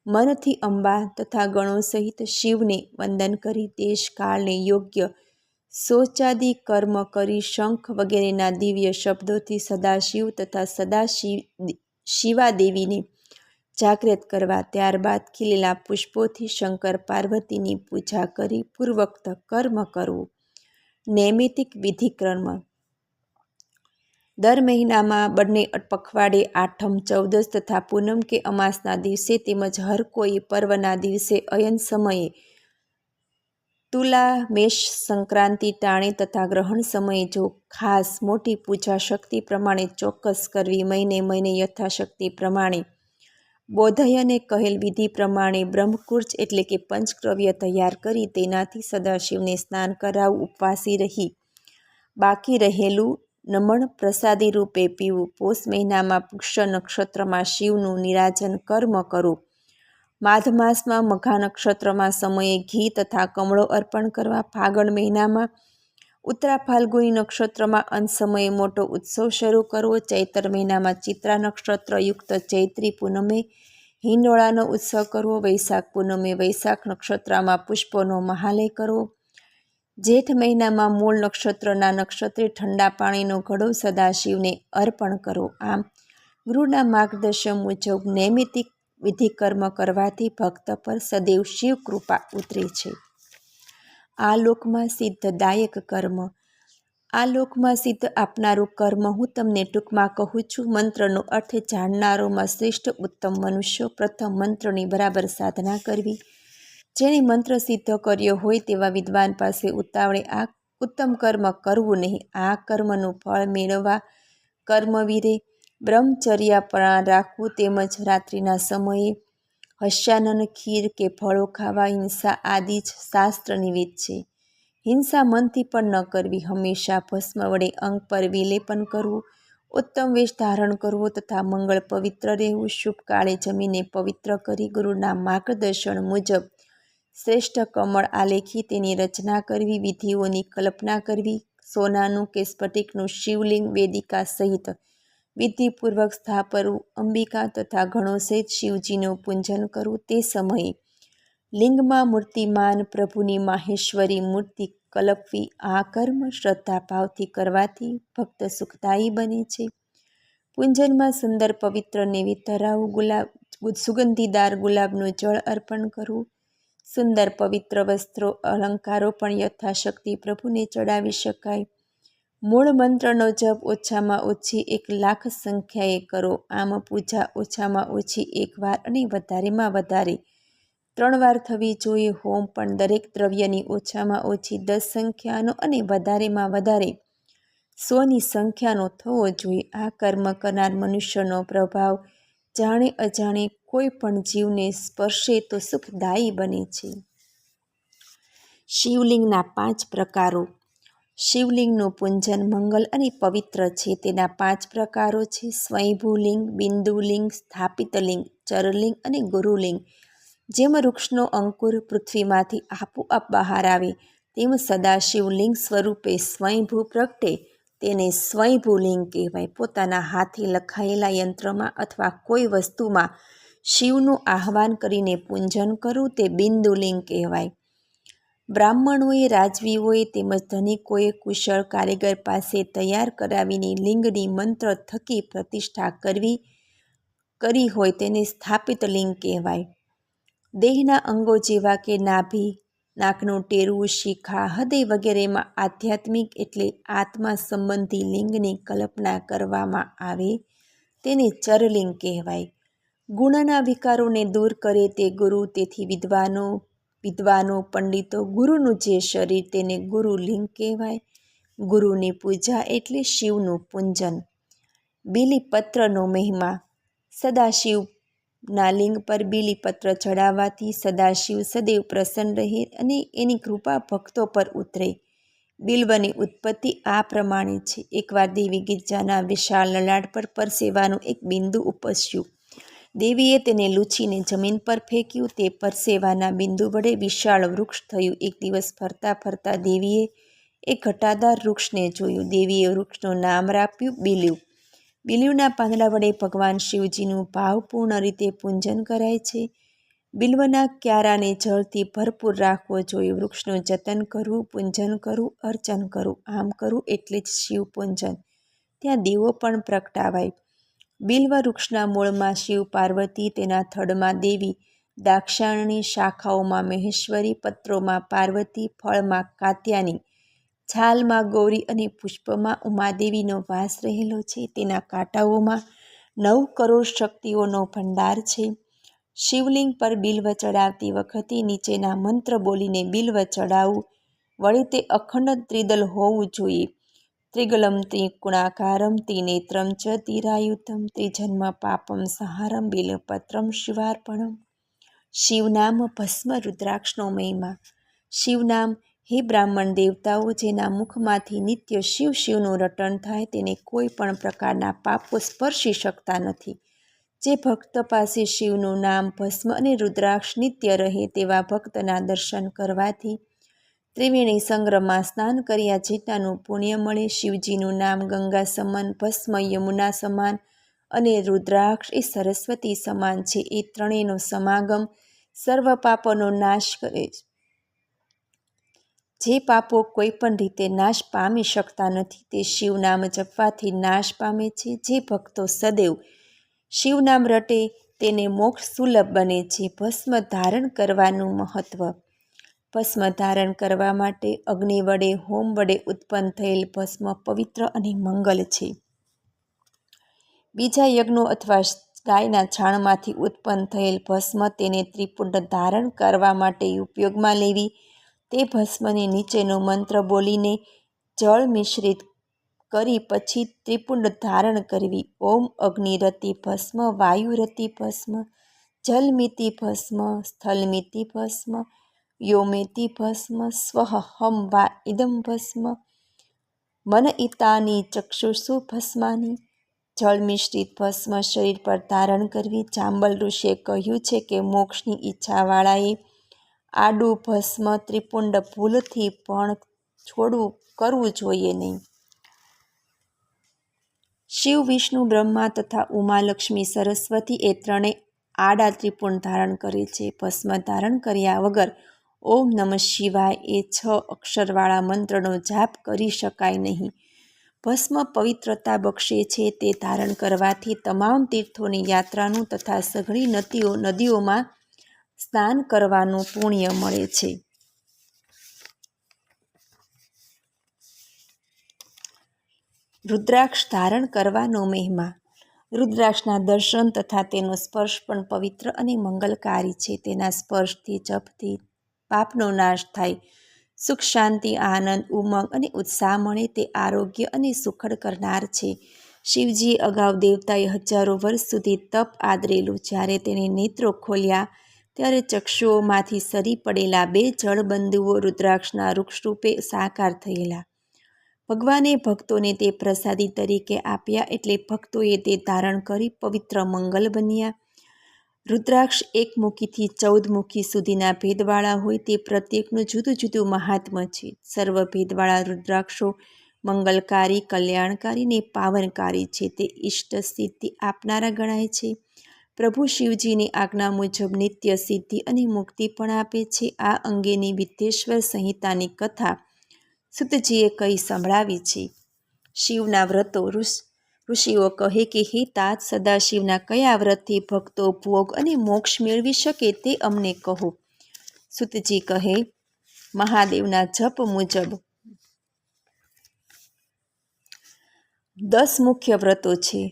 મનથી અંબા તથા ગણો સહિત શિવને વંદન કરી દેશકાળને યોગ્ય શૌચાદિ કર્મ કરી શંખ વગેરેના દિવ્ય શબ્દોથી સદાશિવ તથા શિવાદેવીને જાગૃત કરવા. ત્યારબાદ ખીલેલા પુષ્પોથી શંકર પાર્વતીની પૂજા કરી પૂર્વોક્ત કર્મ કરવું. નૈમિતિક વિધિકર્મ. દર મહિનામાં બંને પખવાડે આઠમ, ચૌદસ તથા પૂનમ કે અમાસના દિવસે તેમજ હર કોઈ પર્વના દિવસે અયન સમયે તુલા, મેષ સંક્રાંતિ ટાણે તથા ગ્રહણ સમયે જો ખાસ મોટી પૂજા શક્તિ પ્રમાણે ચોક્કસ કરવી. મહિને યથાશક્તિ પ્રમાણે બોધયને કહેલ વિધિ પ્રમાણે બ્રહ્મકુર્જ એટલે કે પંચક્રવ્ય તૈયાર કરી તેનાથી સદાશિવને સ્નાન કરાવવું. ઉપવાસી રહી બાકી રહેલું નમણ પ્રસાદી રૂપે પીવું. પોષ મહિનામાં પુષ્ય નક્ષત્રમાં શિવનું નિરાજન કર્મ કરવું. માઘ માસમાં મઘા નક્ષત્રમાં સમયે ઘી તથા કમળો અર્પણ કરવા. ફાગણ મહિનામાં ઉત્તરા ફાલ્ગુની નક્ષત્રમાં અંત સમયે મોટો ઉત્સવ શરૂ કરવો. ચૈત્ર મહિનામાં ચિત્રા નક્ષત્ર યુક્ત ચૈત્રી પૂનમે હિંડોળાનો ઉત્સવ કરવો. વૈશાખ પૂનમે વૈશાખ નક્ષત્રમાં પુષ્પોનો મહાલય કરવો. જેઠ મહિનામાં મૂળ નક્ષત્રના નક્ષત્રે ઠંડા પાણીનો ઘડો સદાશિવને અર્પણ કરવો. આમ ગુરુના માર્ગદર્શન મુજબ નૈમિતિક વિધિકર્મ કરવાથી ભક્ત પર સદૈવ શિવ કૃપા ઉતરે છે. આ લોકમાં સિદ્ધદાયક કર્મ, આ લોકમાં સિદ્ધ આપનારું કર્મ હું તમને ટૂંકમાં કહું છું. મંત્રનો અર્થ જાણનારોમાં શ્રેષ્ઠ ઉત્તમ મનુષ્યો. પ્રથમ મંત્રની બરાબર સાધના કરવી. જેણે મંત્ર સિદ્ધ કર્યો હોય તેવા વિદ્વાન પાસે ઉતાવળે આ ઉત્તમ કર્મ કરવું નહીં. આ કર્મનું ફળ મેળવવા કર્મવીરે બ્રહ્મચર્યાપણા રાખવું, તેમજ રાત્રિના સમયે હસ્યાનન, ખીર કે ફળો ખાવા, હિંસા આદિ જ શાસ્ત્ર નિવેદ છે. હિંસા મનથી પણ ન કરવી. હંમેશા ભસ્મ વડે અંગ પર વિલેપન કરવું, ઉત્તમ વેશ ધારણ કરવો તથા મંગળ પવિત્ર રહેવું. શુભ કાળે જમીને પવિત્ર કરી ગુરુના માર્ગદર્શન મુજબ શ્રેષ્ઠ કમળ આલેખી તેની રચના કરવી. વિધિઓની કલ્પના કરવી. સોનાનું કે સ્ફટિકનું શિવલિંગ વેદિકા સહિત વિધિપૂર્વક સ્થાપવું. અંબિકા તથા ગણો સહિત શિવજીનું પૂજન કરવું. તે સમયે લિંગમાં મૂર્તિમાન પ્રભુની માહેશ્વરી મૂર્તિ કલ્પવી. આ કર્મ શ્રદ્ધાભાવથી કરવાથી ભક્ત સુખદાયી બને છે. પૂજનમાં સુંદર પવિત્ર નૈવેદ્ય ધરાવવું. સુગંધીદાર ગુલાબનું જળ અર્પણ કરવું. સુંદર પવિત્ર વસ્ત્રો અલંકારો પણ યથાશક્તિ પ્રભુને ચડાવી શકાય. મૂળ મંત્રનો જપ ઓછામાં ઓછી 1,00,000 સંખ્યાએ કરો. આમ પૂજા ઓછામાં ઓછી 1 વાર અને વધારેમાં વધારે 3 વાર થવી જોઈએ. હોમ પણ દરેક દ્રવ્યની ઓછામાં ઓછી 10 સંખ્યાનો અને વધારેમાં વધારે 100ની સંખ્યાનો થવો જોઈએ. આ કર્મ કરનાર મનુષ્યનો પ્રભાવ જાણે અજાણે કોઈ પણ જીવને સ્પર્શે તો સુખદાયી બને છે. શિવલિંગના 5 પ્રકારો. શિવલિંગનું પૂજન મંગલ અને પવિત્ર છે. તેના 5 પ્રકારો છે: સ્વયંભૂલિંગ, બિંદુલિંગ, સ્થાપિતલિંગ, ચરલિંગ અને ગુરુલિંગ. જેમ વૃક્ષનો અંકુર પૃથ્વીમાંથી આપોઆપ બહાર આવે, તેમ સદાશિવ લિંગ સ્વરૂપે સ્વયંભૂ પ્રગટે તેને સ્વયંભૂલિંગ કહેવાય. પોતાના હાથે લખાયેલા યંત્રમાં અથવા કોઈ વસ્તુમાં શિવનું આહ્વાન કરીને પૂજન કરવું તે બિંદુલિંગ કહેવાય. બ્રાહ્મણોએ, રાજવીઓએ તેમજ ધનિકોએ કુશળ કારીગર પાસે તૈયાર કરાવીને લિંગની મંત્ર થકી પ્રતિષ્ઠા કરી હોય તેને સ્થાપિત લિંગ કહેવાય. દેહના અંગો જેવા કે નાભી, નાકનું ટેરવું, શિખા, હૃદય વગેરેમાં આધ્યાત્મિક એટલે આત્મા સંબંધી લિંગની કલ્પના કરવામાં આવે તેને ચરલિંગ કહેવાય. ગુણના વિકારોને દૂર કરે તે ગુરુ. તેથી વિદ્વાનો પંડિતો ગુરુનું જે શરીર તેને ગુરુલિંગ કહેવાય. ગુરુની પૂજા એટલે શિવનું પૂજન. બીલીપત્રનો મહિમા. સદાશિવના લિંગ પર બીલીપત્ર ચડાવવાથી સદાશિવ સદૈવ પ્રસન્ન રહે અને એની કૃપા ભક્તો પર ઉતરે. બિલ્વની ઉત્પત્તિ આ પ્રમાણે છે. એકવાર દેવી ગિરજાના વિશાળ લલાટ પર પરસેવાનું એક બિંદુ ઉપસ્યું. દેવીએ તેને લૂછીને જમીન પર ફેંક્યું. તે પરસેવાના બિંદુ વડે વિશાળ વૃક્ષ થયું. એક દિવસ ફરતા ફરતા દેવીએ એક ઘટાદાર વૃક્ષને જોયું. દેવીએ વૃક્ષનું નામ આપ્યું બિલ્વ. બિલ્વના પાંદડા વડે ભગવાન શિવજીનું ભાવપૂર્ણ રીતે પૂજન કરાય છે. બિલ્વના ક્યારાને જળથી ભરપૂર રાખવો જોઈએ. વૃક્ષનું જતન કરવું, પૂજન કરવું, અર્ચન કરવું. આમ કરવું એટલે જ શિવ પૂજન. ત્યાં દીવો પણ પ્રગટાવાય. બિલ્વ વૃક્ષના મૂળમાં શિવ પાર્વતી, તેના થડમાં દેવી દાક્ષાયણી, શાખાઓમાં મહેશ્વરી, પત્રોમાં પાર્વતી, ફળમાં કાત્યાયની, છાલમાં ગૌરી અને પુષ્પમાં ઉમાદેવીનો વાસ રહેલો છે. તેના કાંટાઓમાં 9 કરોડ શક્તિઓનો ભંડાર છે. શિવલિંગ પર બિલ્વ ચડાવતી વખતે નીચેના મંત્ર બોલીને બિલ્વ ચડાવવું. વળી તે અખંડ ત્રિદલ હોવું જોઈએ. ત્રિગલમ ત્રિકુણાકારમ ત્રિનેત્રમ ચ તિરાયુધમ ત્રિજન્મ પાપમ સંહારમ બિલ્વપત્રમ શિવાર્પણમ. શિવનામ ભસ્મ. રુદ્રાક્ષનો મહિમા. શિવનામ. હે બ્રાહ્મણ દેવતાઓ, જેના મુખમાંથી નિત્ય શિવ શિવનું રટણ થાય તેને કોઈ પણ પ્રકારના પાપો સ્પર્શી શકતા નથી. જે ભક્ત પાસે શિવનું નામ ભસ્મ અને રુદ્રાક્ષ નિત્ય રહે તેવા ભક્તના દર્શન કરવાથી ત્રિવેણી સંગ્રહમાં સ્નાન કર્યા જેટલાનું પુણ્ય મળે. શિવજીનું નામ ગંગા સમાન, ભસ્મ યમુના સમાન અને રુદ્રાક્ષ એ સરસ્વતી સમાન છે. એ ત્રણેયનો સમાગમ સર્વ પાપોનો નાશ કરે છે. જે પાપો કોઈ પણ રીતે નાશ પામી શકતા નથી તે શિવનામ જપવાથી નાશ પામે છે. જે ભક્તો સદૈવ શિવનામ રટે તેને મોક્ષ સુલભ બને છે. ભસ્મ ધારણ કરવાનું મહત્વ. ભસ્મ ધારણ કરવા માટે અગ્નિ વડે હોમ વડે ઉત્પન્ન થયેલ ભસ્મ પવિત્ર અને મંગલ છે. બીજા યજ્ઞો અથવા ગાયના છાણમાંથી ઉત્પન્ન થયેલ ભસ્મ તેને ત્રિપુંડ ધારણ કરવા માટે ઉપયોગમાં લેવી. તે ભસ્મને નીચેનો મંત્ર બોલીને જળ મિશ્રિત કરી પછી ત્રિપુંડ ધારણ કરવી. ઓમ અગ્નિરતિ ભસ્મ, વાયુરતિ ભસ્મ, જલમિતિ ભસ્મ, સ્થલમિતિ ભસ્મ, વ્યોમેતિ ભસ્મ, સ્વઃ હમ વા ઇદં ભસ્મ, મનઇતાની ચક્ષુષુ ભસ્માની. જળ મિશ્રિત ભસ્મ શરીર પર ધારણ કરવી. ચાંબલ ઋષિએ કહ્યું છે કે મોક્ષની ઈચ્છાવાળાએ આડું ભસ્મ ત્રિપુંડ ભૂલથી પણ કરવું જોઈએ નહીં. શિવ, વિષ્ણુ, બ્રહ્મા તથા ઉમા, લક્ષ્મી, સરસ્વતી એ ત્રણેય આડા ત્રિપુંડ ધારણ કરે છે. ભસ્મ ધારણ કર્યા વગર ઓમ નમઃ શિવાય એ 6 અક્ષરવાળા મંત્રનો જાપ કરી શકાય નહીં. ભસ્મ પવિત્રતા બક્ષે છે. તે ધારણ કરવાથી તમામ તીર્થોની યાત્રાનું તથા સઘળી નદીઓમાં સ્નાન કરવાનું પુણ્ય મળે છે. રુદ્રાક્ષ ધારણ કરવાનો મહિમા. રુદ્રાક્ષના દર્શન તથા તેનો સ્પર્શ પણ પવિત્ર અને મંગલકારી છે. તેના સ્પર્શથી, જપથી પાપનો નાશ થાય, સુખ, શાંતિ, આનંદ, ઉમંગ અને ઉત્સાહ મળે. તે આરોગ્ય અને સુખદ કરનાર છે. શિવજીએ અગાઉ દેવતાએ હજારો વર્ષ સુધી તપ આદરેલું. જ્યારે તેણે નેત્રો ખોલ્યા ત્યારે ચક્ષુઓમાંથી સરી પડેલા 2 જળબંધુઓ રુદ્રાક્ષના વૃક્ષરૂપે સાકાર થયેલા. ભગવાને ભક્તોને તે પ્રસાદી તરીકે આપ્યા એટલે ભક્તોએ તે ધારણ કરી પવિત્ર મંગલ બન્યા. રુદ્રાક્ષ 1 મુખીથી 14 મુખી સુધીના ભેદવાળા હોય. તે પ્રત્યેકનું જુદું જુદું મહાત્મ્ય છે. સર્વ ભેદવાળા રુદ્રાક્ષો મંગલકારી, કલ્યાણકારી ને પાવનકારી છે. તે ઇષ્ટ સિદ્ધિ આપનારા ગણાય છે. પ્રભુ શિવજીની આજ્ઞા મુજબ નિત્ય સિદ્ધિ અને મુક્તિ પણ આપે છે. આ અંગેની વિદ્યેશ્વર સંહિતાની કથા સુતજીએ કહી સંભળાવી છે. શિવના વ્રતો. ઋષિઓ કહે કે હે तात, સદાશિવના કયા વ્રતથી ભક્તો ભોગ અને મોક્ષ મેળવી શકે તે અમને કહો. સુતજી કહે, મહાદેવના જપ મુજબ 10 મુખ્ય વ્રતો છે.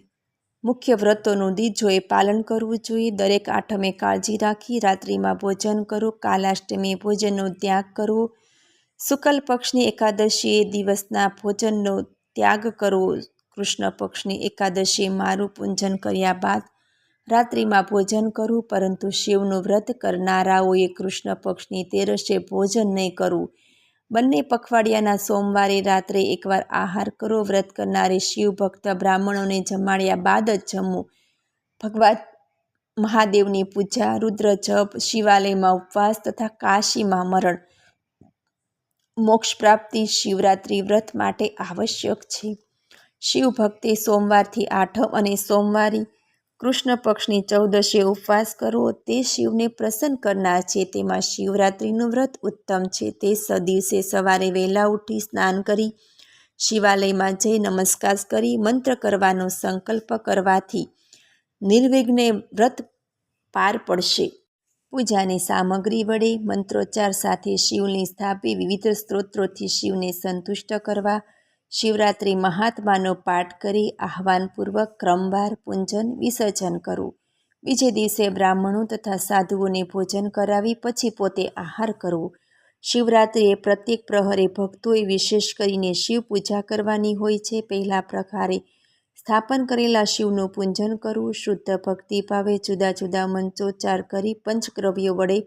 મુખ્ય વ્રતોનું દીજોએ પાલન કરવું જોઈએ. દરેક આઠમે કાળજી રાખી રાત્રિમાં ભોજન કરો. કાલાષ્ટમીએ ભોજનનો ત્યાગ કરવો. શુક્લ પક્ષની એકાદશીએ દિવસના ભોજનનો ત્યાગ કરવો. કૃષ્ણ પક્ષની એકાદશીએ મારું પૂજન કર્યા બાદ રાત્રિમાં ભોજન કરવું. પરંતુ શિવનું વ્રત કરનારાઓએ કૃષ્ણ પક્ષની તેરસે ભોજન નહીં કરવું. બંને પખવાડિયાના સોમવારે રાત્રે એકવાર આહાર કરો. વ્રત કરનારે શિવ ભક્ત બ્રાહ્મણોને જમાડ્યા બાદ જ જમવું. ભગવાન મહાદેવની પૂજા, રુદ્ર જપ, શિવાલયમાં ઉપવાસ તથા કાશીમાં મરણ. મોક્ષ પ્રાપ્તિ શિવરાત્રિ વ્રત માટે આવશ્યક છે. શિવ ભક્તે સોમવારથી આઠમ અને સોમવારે કૃષ્ણ પક્ષની 14સે ઉપવાસ કરવો. તે શિવને પ્રસન્ન કરનાર છે. તેમાં શિવરાત્રિનું વ્રત ઉત્તમ છે. તે દિવસે સવારે વહેલા ઉઠી સ્નાન કરી શિવાલયમાં જઈ નમસ્કાર કરી મંત્ર કરવાનો સંકલ્પ કરવાથી નિર્વિઘ્ને વ્રત પાર પડશે. પૂજાની સામગ્રી વડે મંત્રોચ્ચાર સાથે શિવલિંગ સ્થાપી વિવિધ સ્ત્રોત્રોથી શિવને સંતુષ્ટ કરવા. શિવરાત્રિ મહાત્માનો પાઠ કરી આહ્વાનપૂર્વક ક્રમવાર પૂજન વિસર્જન કરવું. બીજે દિવસે બ્રાહ્મણો તથા સાધુઓને ભોજન કરાવી પછી પોતે આહાર કરવો. શિવરાત્રિએ પ્રત્યેક પ્રહરે ભક્તોએ વિશેષ કરીને શિવ પૂજા કરવાની હોય છે. પહેલા પ્રકારે સ્થાપન કરેલા શિવનું પૂજન કરવું. શુદ્ધ ભક્તિભાવે જુદા જુદા મંત્રોચ્ચાર કરી પંચદ્રવ્યો વડે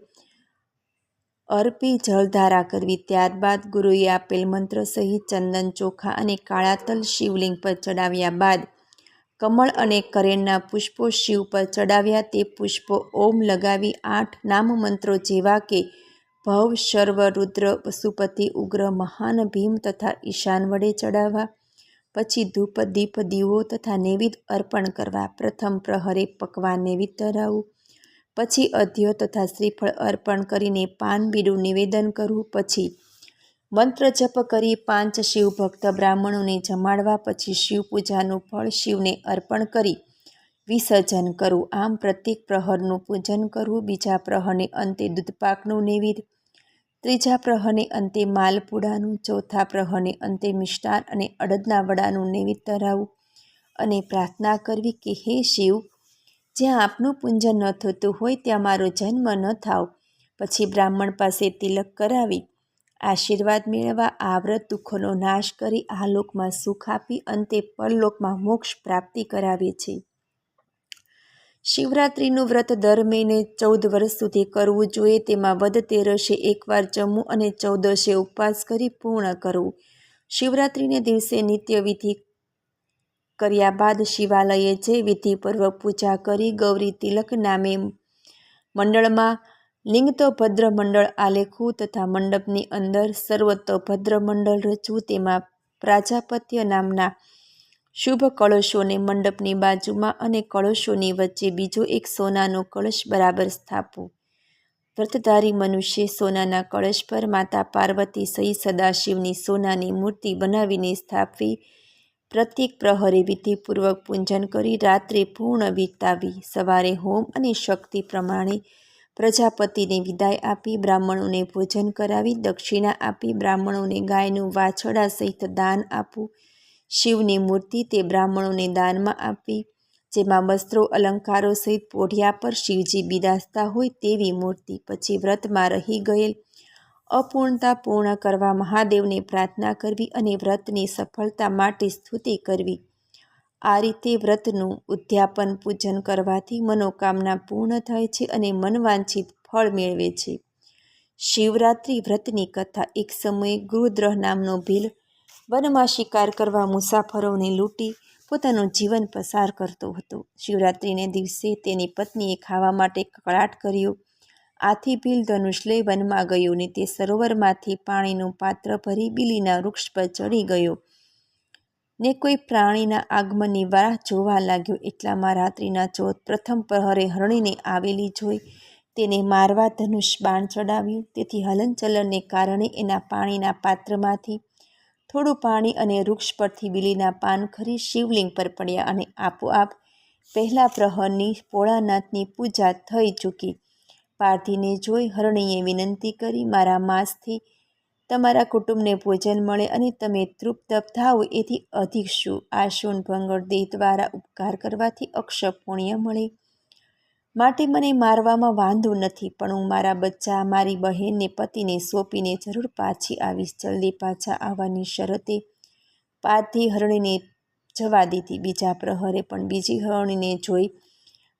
અર્પી જળધારા કરવી. ત્યારબાદ ગુરુએ આપેલ મંત્ર સહિત ચંદન, ચોખા અને કાળા તલ શિવલિંગ પર ચડાવ્યા બાદ કમળ અને કરેણના પુષ્પો શિવ પર ચડાવ્યા. તે પુષ્પો ઓમ લગાવી 8 નામ મંત્રો જેવા કે ભવ, શર્વ, રુદ્ર, પશુપતિ, ઉગ્ર, મહાન, ભીમ તથા ઈશાન વડે ચડાવવા. પછી ધૂપ, દીપ, દીવો તથા નૈવેદ્ય અર્પણ કરવા. પ્રથમ પ્રહરે પકવાન નૈવેદ્ય ધરાવવું. પછી અધ્ય તથા શ્રીફળ અર્પણ કરીને પાન બીડું નિવેદન કરવું. પછી મંત્ર જપ કરી 5 શિવભક્ત બ્રાહ્મણોને જમાડવા. પછી શિવ પૂજાનું ફળ શિવને અર્પણ કરી વિસર્જન કરવું. આમ પ્રત્યેક પ્રહરનું પૂજન કરવું. બીજા પ્રહરને અંતે દૂધપાકનું નૈવેદ્ય, ત્રીજા પ્રહરને અંતે માલપુડાનું, ચોથા પ્રહરને અંતે મિષ્ટાન અને અડદના વડાનું નૈવેદ્ય ધરાવવું અને પ્રાર્થના કરવી કે હે શિવ, જ્યાં આપનું પૂજન ન થતું હોય ત્યાં મારો જન્મ ન થાવ. પછી બ્રાહ્મણ પાસે તિલક કરાવી આશીર્વાદ મેળવવા. આ વ્રત દુઃખોનો નાશ કરી આલોકમાં સુખ આપી અંતે પરલોકમાં મોક્ષ પ્રાપ્તિ કરાવે છે. શિવરાત્રિનું વ્રત દર મહિને 14 વર્ષ સુધી કરવું જોઈએ. તેમાં વદ તેરસે એકવાર જમવું અને 14 ઉપવાસ કરી પૂર્ણ કરવું. શિવરાત્રિને દિવસે નિત્ય વિધિ કર્યા બાદ શિવાલયે જઈ વિધિપૂર્વક પૂજા કરી ગૌરી તિલક નામે મંડળમાં લિંગતોભદ્ર મંડળ આલેખવું તથા મંડપની અંદર સર્વતોભદ્ર મંડળ રચવું. તેમાં પ્રાજાપત્ય નામના શુભ કળશોને મંડપની બાજુમાં અને કળશોની વચ્ચે બીજો એક સોનાનો કળશ બરાબર સ્થાપવો. વ્રતધારી મનુષ્ય સોનાના કળશ પર માતા પાર્વતી સહિત સદાશિવની સોનાની મૂર્તિ બનાવીને સ્થાપવી. પ્રત્યેક પ્રહરે વિધિપૂર્વક પૂજન કરી રાત્રે પૂર્ણ વિતાવી. સવારે હોમ અને શક્તિ પ્રમાણે પ્રજાપતિને વિદાય આપી બ્રાહ્મણોને ભોજન કરાવી દક્ષિણા આપી બ્રાહ્મણોને ગાયનું વાછરડા સહિત દાન આપવું. શિવની મૂર્તિ તે બ્રાહ્મણોને દાનમાં આપવી, જેમાં વસ્ત્રો અલંકારો સહિત પોઢિયા પર શિવજી બિરાજતા હોય તેવી મૂર્તિ. પછી વ્રતમાં રહી ગયેલ અપૂર્ણતા પૂર્ણ કરવા મહાદેવને પ્રાર્થના કરવી અને વ્રતની સફળતા માટે સ્તુતિ કરવી. આ રીતે વ્રતનું ઉદ્યાપન પૂજન કરવાથી મનોકામના પૂર્ણ થાય છે અને મનવાંછિત ફળ મેળવે છે. શિવરાત્રિ વ્રતની કથા. એક સમયે ગૃહદ્રહ નામનો ભીલ વનમાં શિકાર કરવા મુસાફરોને લૂંટી પોતાનું જીવન પસાર કરતો હતો. શિવરાત્રિને દિવસે તેની પત્નીએ ખાવા માટે કકળાટ કર્યો. આથી ભીલ ધનુષ લઈ વનમાં ગયો ને તે સરોવરમાંથી પાણીનું પાત્ર ભરી બીલીના વૃક્ષ પર ચડી ગયો ને કોઈ પ્રાણીના આગમનની રાહ જોવા લાગ્યો. એટલામાં રાત્રિના પ્રથમ પ્રહરે હરણીને આવેલી જોઈ તેને મારવા ધનુષ બાણ ચડાવ્યું. તેથી હલનચલનને કારણે એના પાણીના પાત્રમાંથી થોડું પાણી અને વૃક્ષ પરથી બીલીના પાન ખરી શિવલિંગ પર પડ્યા અને આપોઆપ પહેલા પ્રહરની ભોળાનાથની પૂજા થઈ ચૂકી. પારધીને જોઈ હરણીએ વિનંતી કરી, મારા માંસથી તમારા કુટુંબને ભોજન મળે અને તમે તૃપ્ત થાઓ એથી અધિક શું? આ શૂળભંગર દેહ દ્વારા ઉપકાર કરવાથી અક્ષય પુણ્ય મળે. માટે મને મારવામાં વાંધો નથી, પણ હું મારા બચ્ચા, મારી બહેનને પતિને સોંપીને જરૂર પાછી આવીશ. જલ્દી પાછા આવવાની શરતે પારધી હરણીને જવા દીધી. બીજા પ્રહરે પણ બીજી હરણીને જોઈ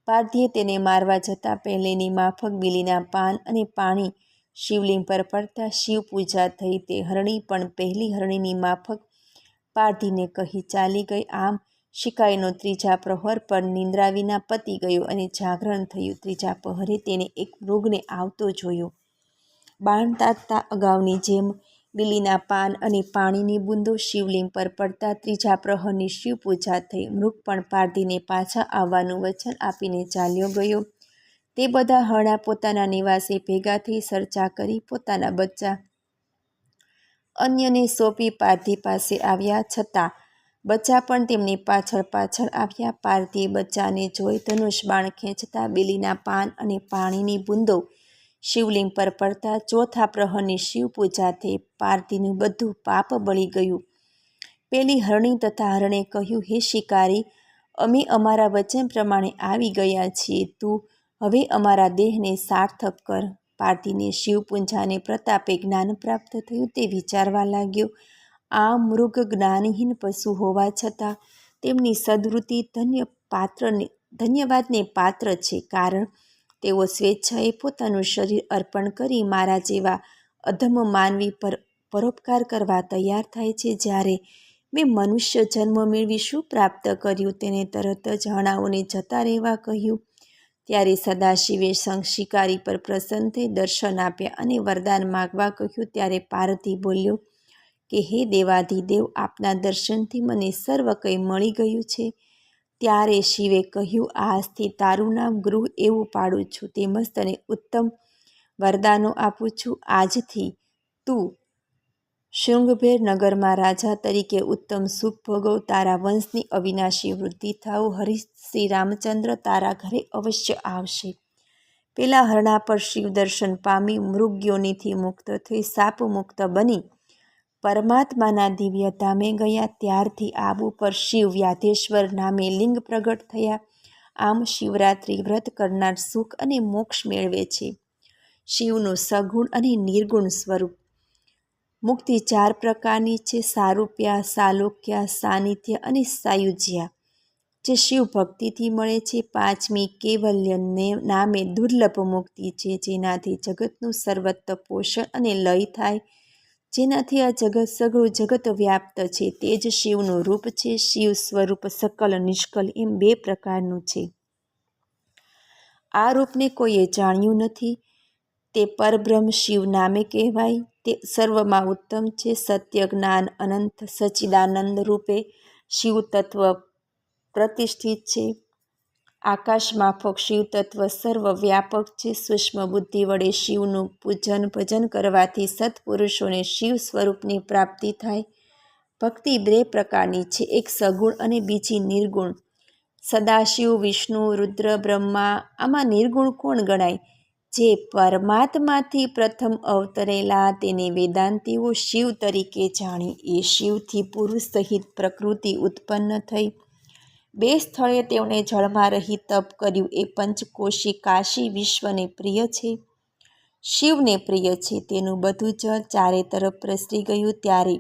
પારધીએ તેને મારવા જતાં પહેલેની માફક બીલીના પાન અને પાણી શિવલિંગ પર પડતા શિવ પૂજા થઈ. તે હરણી પણ પહેલી હરણીની માફક પારધીને કહી ચાલી ગઈ. આમ શિકારીનો ત્રીજા પ્રહર પર નિંદ્રા વિના પતી ગયો અને જાગરણ થયું. ત્રીજા પ્રહરે તેને એક મૃગને આવતો જોયો. બાણ તાકતા અગાઉની જેમ બીલીના પાન અને પાણીની બૂંદો શિવલિંગ પર પડતા ત્રીજા પ્રહરની શિવ પૂજા થઈ. મૃગ પણ પારધીને પાછા આવવાનું વચન આપીને ચાલ્યો ગયો. તે બધા હરણા પોતાના નિવાસે ભેગા થઈ ચર્ચા કરી પોતાના બચ્ચા અન્યને સોંપી પારધી પાસે આવ્યા, છતાં બચ્ચા પણ તેમની પાછળ પાછળ આવ્યા. પારધીએ બચ્ચાને જોઈ ધનુષ બાણ ખેંચતા બીલીના પાન અને પાણીની બૂંદો શિવલિંગ પર પડતા ચોથા પ્રહરની શિવ પૂજા થઈ. પારધીનું બધું પાપ બળી ગયું. પેલી હરણી તથા હરણે કહ્યું, હે શિકારી, અમે અમારા વચન પ્રમાણે આવી ગયા છીએ. તું હવે અમારા દેહને સાર્થક કર. પારધીને શિવપૂજાને પ્રતાપે જ્ઞાન પ્રાપ્ત થયું. તે વિચારવા લાગ્યો, આ મૃગ જ્ઞાનહીન પશુ હોવા છતાં તેમની સદ્વૃત્તિ ધન્યવાદને પાત્ર છે. કારણ તેઓ સ્વેચ્છાએ પોતાનું શરીર અર્પણ કરી મારા જેવા અધમ માનવી પર પરોપકાર કરવા તૈયાર થાય છે. જ્યારે મેં મનુષ્ય જન્મ મેળવી શું પ્રાપ્ત કર્યું? તેને તરત જ હરણાઓને જતા રહેવા કહ્યું. ત્યારે સદાશિવે શિકારી પર પ્રસન્ન થઈ દર્શન આપ્યા અને વરદાન માગવા કહ્યું. ત્યારે પારધી બોલ્યો કે હે દેવાધિદેવ, આપના દર્શનથી મને સર્વ કંઈ મળી ગયું છે. ત્યારે શિવે કહ્યું, આજથી તારું નામ ગૃહ એવું પાડું છું, તેમજ તને ઉત્તમ વરદાનો આપું છું. આજથી તું શૃંગભેર નગરમાં રાજા તરીકે ઉત્તમ સુખ ભોગવ. તારા વંશની અવિનાશી વૃદ્ધિ થાવ. હરિ શ્રી રામચંદ્ર તારા ઘરે અવશ્ય આવશે. પેલા હરણા પર શિવ દર્શન પામી મૃગયોનિથી મુક્ત થઈ સાપ મુક્ત બની પરમાત્માના દિવ્ય ધામે ગયા. ત્યારથી આબુ પર શિવ વ્યાધેશ્વર નામે લિંગ પ્રગટ થયા. આમ શિવરાત્રિ વ્રત કરનાર સુખ અને મોક્ષ મેળવે છે. શિવનું સગુણ અને નિર્ગુણ સ્વરૂપ. મુક્તિ 4 પ્રકારની છે: સારૂપ્યા, સાલોક્યા, સાનિધ્ય અને સાયુજ્યા, જે શિવ ભક્તિથી મળે છે. 5મી કૈવલ્ય નામે દુર્લભ મુક્તિ છે, જેનાથી જગતનું સર્વત્ર પોષણ અને લય થાય, જેનાથી આ જગત સઘળું જગત વ્યાપ્ત છે. તે જ શિવનું રૂપ છે. શિવ સ્વરૂપ સકલ નિષ્કલ એમ 2 પ્રકારનું છે. આ રૂપને કોઈએ જાણ્યું નથી. તે પરબ્રહ્મ શિવ નામે કહેવાય. તે સર્વમાં ઉત્તમ છે. સત્ય, જ્ઞાન, અનંત સચ્ચિદાનંદ રૂપે શિવ તત્વ પ્રતિષ્ઠિત છે. આકાશ માફક શિવ તત્વ સર્વવ્યાપક છે. સૂક્ષ્મ બુદ્ધિ વડે શિવનું પૂજન ભજન કરવાથી સત્પુરુષોને શિવ સ્વરૂપની પ્રાપ્તિ થાય. ભક્તિ 2 પ્રકારની છે: એક સગુણ અને બીજી નિર્ગુણ. સદાશિવ, વિષ્ણુ, રુદ્ર, બ્રહ્મા આમાં નિર્ગુણ કોણ ગણાય? જે પરમાત્માથી પ્રથમ અવતરેલા તેને વેદાંતીઓ શિવ તરીકે જાણે. એ શિવથી પુરુષ સહિત પ્રકૃતિ ઉત્પન્ન થઈ. 2 સ્થળે તેમણે જળમાં રહી તપ કર્યું. એ પંચકોશી કાશી વિશ્વને પ્રિય છે. શિવને પ્રિય છે. તેનું બધું જળ 4 તરફ પ્રસરી ગયું. ત્યારે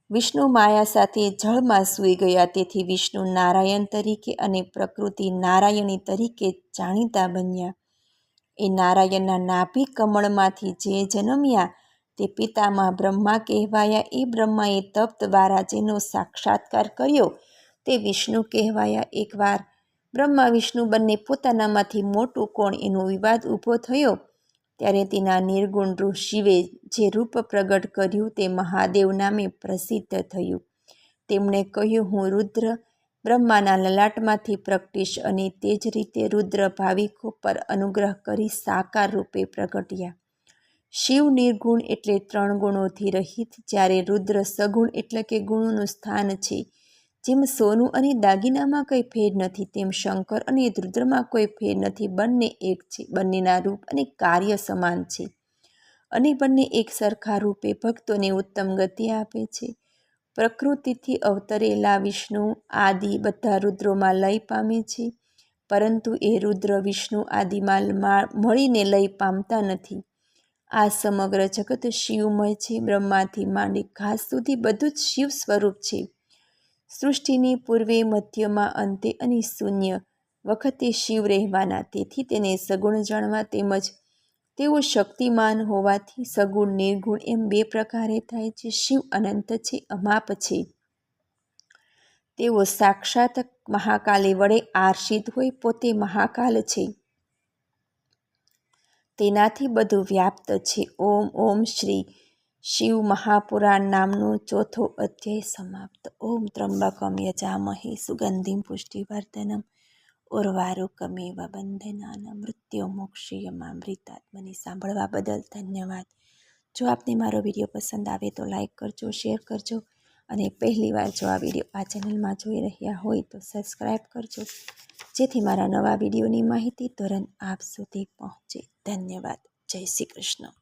વિષ્ણુ માયા સાથે જળમાં સૂઈ ગયા. તેથી વિષ્ણુ નારાયણ તરીકે અને પ્રકૃતિ નારાયણી તરીકે જાણીતા બન્યા. એ નારાયણના નાભી કમળમાંથી જે જન્મ્યા તે પિતામહ બ્રહ્મા કહેવાયા. એ બ્રહ્માએ તપ દ્વારા જેનો સાક્ષાત્કાર કર્યો તે વિષ્ણુ કહેવાયા. એકવાર બ્રહ્મા વિષ્ણુ બંને પોતાનામાંથી મોટું કોણ એનો વિવાદ ઊભો થયો. ત્યારે તેના નિર્ગુણ રૂપ શિવે જે રૂપ પ્રગટ કર્યું તે મહાદેવ નામે પ્રસિદ્ધ થયું. તેમણે કહ્યું, હું રુદ્ર બ્રહ્માના લલાટમાંથી પ્રગટીશ, અને તે જ રીતે રુદ્ર ભાવિકો પર અનુગ્રહ કરી સાકાર રૂપે પ્રગટ્યા. શિવ નિર્ગુણ એટલે 3 ગુણોથી રહિત, જ્યારે રુદ્ર સગુણ એટલે કે ગુણોનું સ્થાન છે. જેમ સોનું અને દાગીનામાં કંઈ ફેર નથી, તેમ શંકર અને રુદ્રમાં કોઈ ફેર નથી. બંને એક છે. બંનેના રૂપ અને કાર્ય સમાન છે, અને બંને એક સરખા રૂપે ભક્તોને ઉત્તમ ગતિ આપે છે. પ્રકૃતિથી અવતરેલા વિષ્ણુ આદિ બધા રુદ્રોમાં લય પામે છે, પરંતુ એ રુદ્ર વિષ્ણુ આદિમાં મળીને લય પામતા નથી. આ સમગ્ર જગત શિવમય છે. બ્રહ્માથી માંડી ઘાસ સુધી બધું જ શિવ સ્વરૂપ છે. સૃષ્ટિની પૂર્વે, મધ્યમાં, અંતે અને શૂન્ય વખતે શિવ રહેવાના. તેથી તેને સગુણ જાણવા. તેમજ તેઓ શક્તિમાન હોવાથી સગુણ નિર્ગુણ એમ 2 પ્રકારે થાય છે. શિવ અનંત છે, અમાપ છે. તેઓ સાક્ષાત મહાકાલી વડે આર્ષિત હોય, પોતે મહાકાલ છે. તેનાથી બધું વ્યાપ્ત છે. ઓમ ઓમ શ્રી શિવ મહાપુરાણ નામનો 4થો અધ્યાય સમાપ્ત. ઓમ ત્રંબકમ યજામહે સુગંધિમ પુષ્ટિવર્ધનમ ઉર્વારુકમેવ બંધનાન મૃત્યુમોક્ષયમામૃતાત્મનિ. સાંભળવા બદલ ધન્યવાદ. જો આપને મારો વિડીયો પસંદ આવે તો લાઈક કરજો, શેર કરજો, અને પહેલીવાર જો આ વિડીયો આ ચેનલમાં જોઈ રહ્યા હોય તો સબસ્ક્રાઈબ કરજો, જેથી મારા નવા વિડીયોની માહિતી તુરંત આપ સુધી પહોંચે. ધન્યવાદ. જય શ્રી કૃષ્ણ.